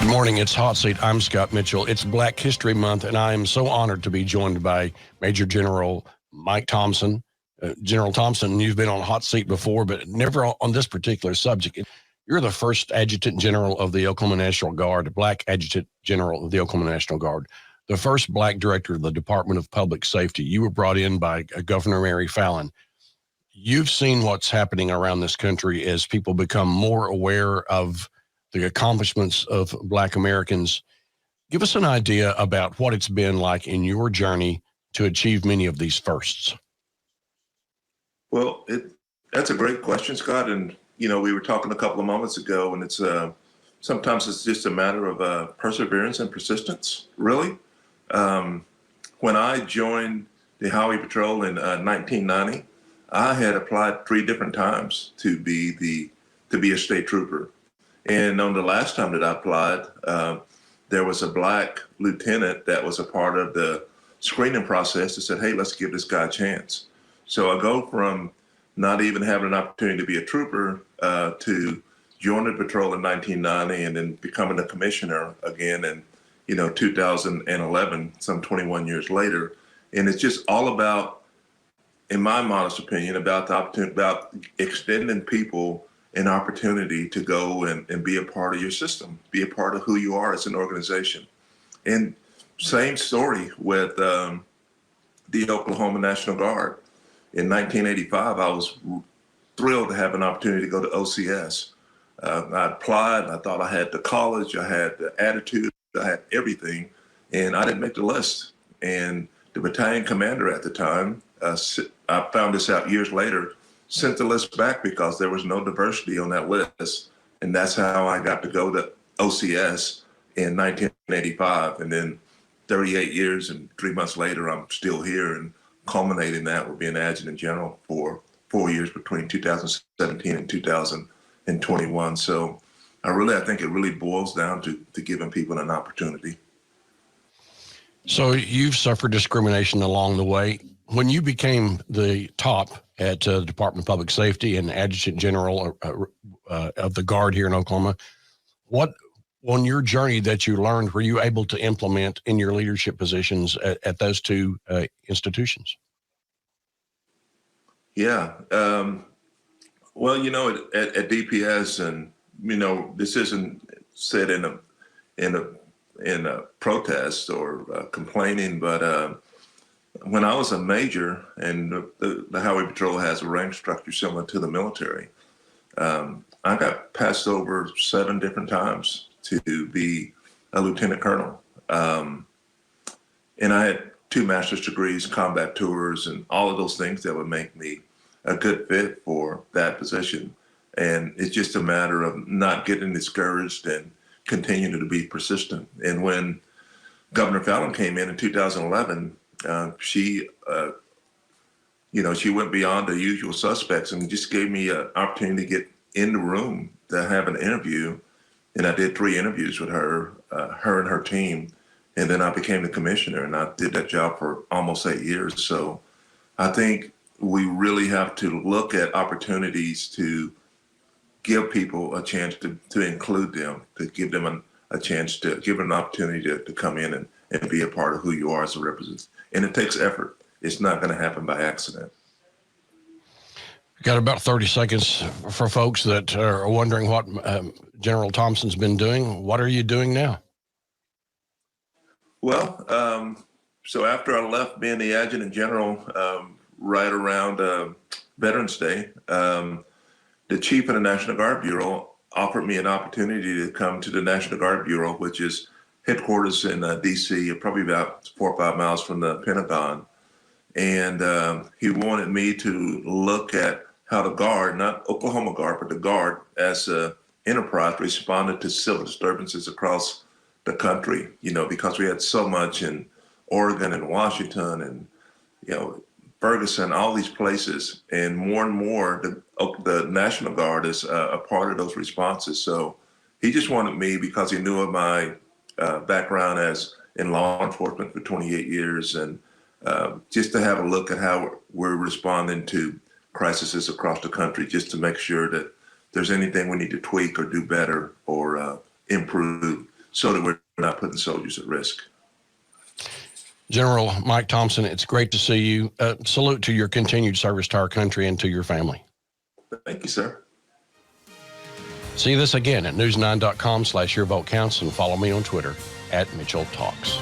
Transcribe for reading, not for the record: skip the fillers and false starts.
Good morning. It's Hot Seat. I'm Scott Mitchell. It's Black History Month, and I am so honored to be joined by Major General Mike Thompson. General Thompson, you've been on Hot Seat before, but never on this particular subject. You're the first Adjutant General of the Oklahoma National Guard, Black Adjutant General of the Oklahoma National Guard, the first Black Director of the Department of Public Safety. You were brought in by Governor Mary Fallin. You've seen what's happening around this country as people become more aware of the accomplishments of Black Americans. Give us an idea about what it's been like in your journey to achieve many of these firsts. Well, that's a great question, Scott. And, we were talking a couple of moments ago, and it's sometimes it's just a matter of perseverance and persistence, really. When I joined the Highway Patrol in 1990, I had applied 3 different times to be a state trooper. And on the last time that I applied, there was a Black lieutenant that was a part of the screening process that said, hey, let's give this guy a chance. So I go from not even having an opportunity to be a trooper to join the patrol in 1990 and then becoming a commissioner again in 2011, some 21 years later. And it's just all about, in my modest opinion, about the opportunity, about extending people an opportunity to go and be a part of your system, be a part of who you are as an organization. And same story with the Oklahoma National Guard. In 1985, I was thrilled to have an opportunity to go to OCS. I applied, I thought I had the college, I had the attitude, I had everything, and I didn't make the list. And the battalion commander at the time, I found this out years later, sent the list back because there was no diversity on that list. And that's how I got to go to OCS in 1985. And then 38 years and 3 months later, I'm still here and culminating that with being Adjutant General for 4 years between 2017 and 2021. So I think it really boils down to giving people an opportunity. So you've suffered discrimination along the way. When you became the top at the Department of Public Safety and Adjutant General of the Guard here in Oklahoma, what on your journey that you learned were you able to implement in your leadership positions at those 2 institutions? Yeah. Well, at DPS, and this isn't said in a protest or complaining, but when I was a major, and the Highway Patrol has a rank structure similar to the military, I got passed over 7 different times to be a lieutenant colonel. And I had 2 master's degrees, combat tours, and all of those things that would make me a good fit for that position. And it's just a matter of not getting discouraged and continuing to be persistent. And when Governor Fallin came in 2011, she went beyond the usual suspects and just gave me an opportunity to get in the room to have an interview. And I did 3 interviews with her and her team. And then I became the commissioner, and I did that job for almost 8 years. So I think we really have to look at opportunities to give people a chance to include them, to give them a chance to give them an opportunity to come in and be a part of who you are as a representative. And it takes effort. It's not going to happen by accident. Got about 30 seconds for folks that are wondering what General Thompson's been doing. What are you doing now? Well, so after I left being the Adjutant General right around Veterans Day, the chief of the National Guard Bureau offered me an opportunity to come to the National Guard Bureau, which is headquarters in D.C., probably about 4 or 5 miles from the Pentagon. And he wanted me to look at how the Guard, not Oklahoma Guard, but the Guard as an enterprise responded to civil disturbances across the country, because we had so much in Oregon and Washington and, Ferguson, all these places. And more, the National Guard is a part of those responses. So he just wanted me, because he knew of my background as in law enforcement for 28 years, and just to have a look at how we're responding to crises across the country, just to make sure that there's anything we need to tweak or do better or improve. so that we're not putting soldiers at risk. General Mike Thompson, it's great to see you. Salute to your continued service to our country and to your family. Thank you, sir. See this again at news9.com/yourvotecounts and follow me on Twitter @MitchellTalks.